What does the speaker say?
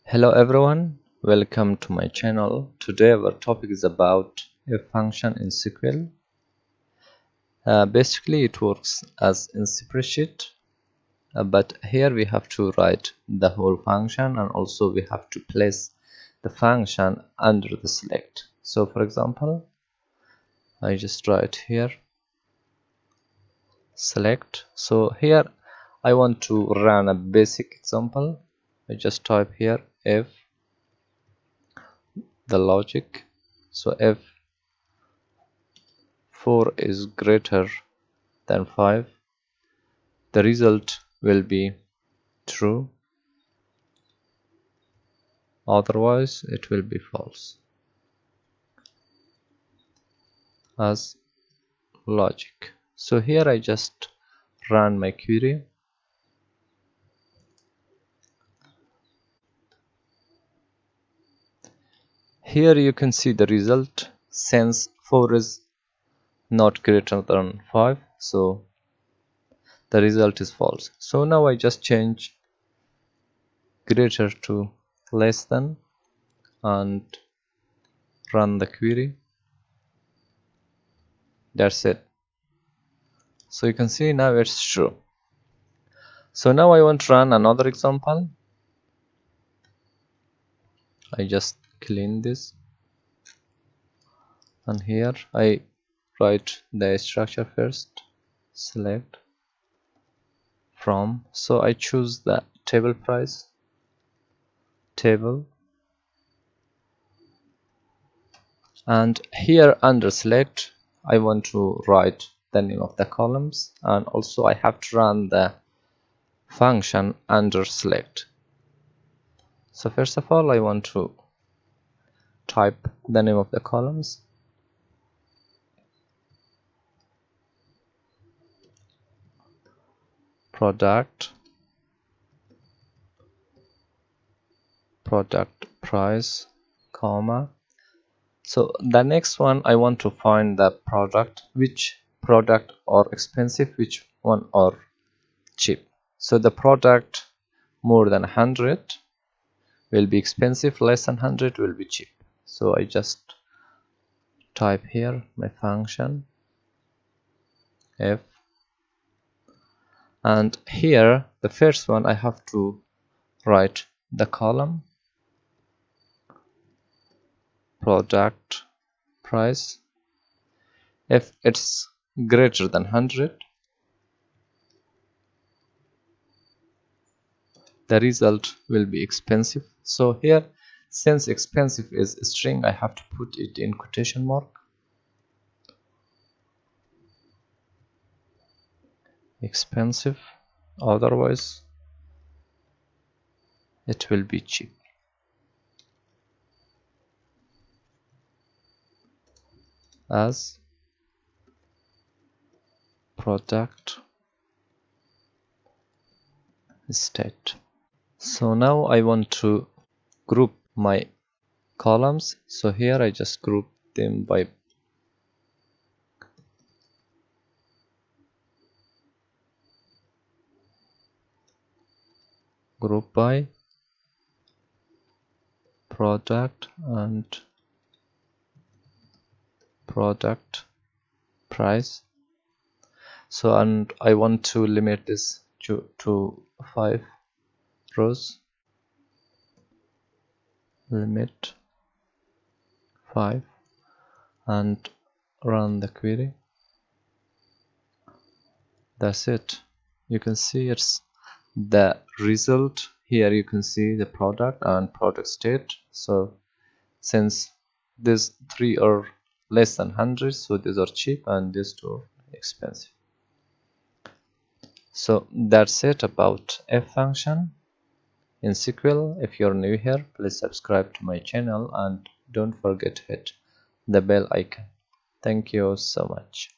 Hello everyone, welcome to my channel. Today our topic is about a function in SQL. Basically it works as in spreadsheet, but here we have to write the whole function, and also we have to place the function under the select. So for example, I just write here select. So here I want to run a basic example. I just type here if the logic, so if 4 is greater than 5, the result will be true, otherwise it will be false, as logic. So here I just run my query. Here you can see the result. Since 4 is not greater than 5, so the result is false. So now I just change greater to less than and run the query. That's it. So you can see now it's true. So now I want to run another example. I just clean this, and here I write the structure first, select from, so I choose the table price, table, and here under select I want to write the name of the columns, and also I have to run the function under select. So first of all I want to type the name of the columns, product price, comma. So the next one I want to find the product, which product are expensive, which one are cheap. So the product more than 100 will be expensive, less than 100 will be cheap. So I just type here my function if, and here the first one I have to write the column product price. If it's greater than 100, the result will be expensive. So here, since expensive is a string, I have to put it in quotation mark. Expensive, otherwise it will be cheap. As product state. So now I want to group my columns. So here I just group them by product and product price. So, and I want to limit this to 5 rows, limit 5, and run the query. That's it. You can see it's the result. Here you can see the product and product state. So since these 3 are less than 100, so these are cheap and these 2 are expensive. So that's it about if function in SQL. If you're new here, please subscribe to my channel and don't forget to hit the bell icon. Thank you so much.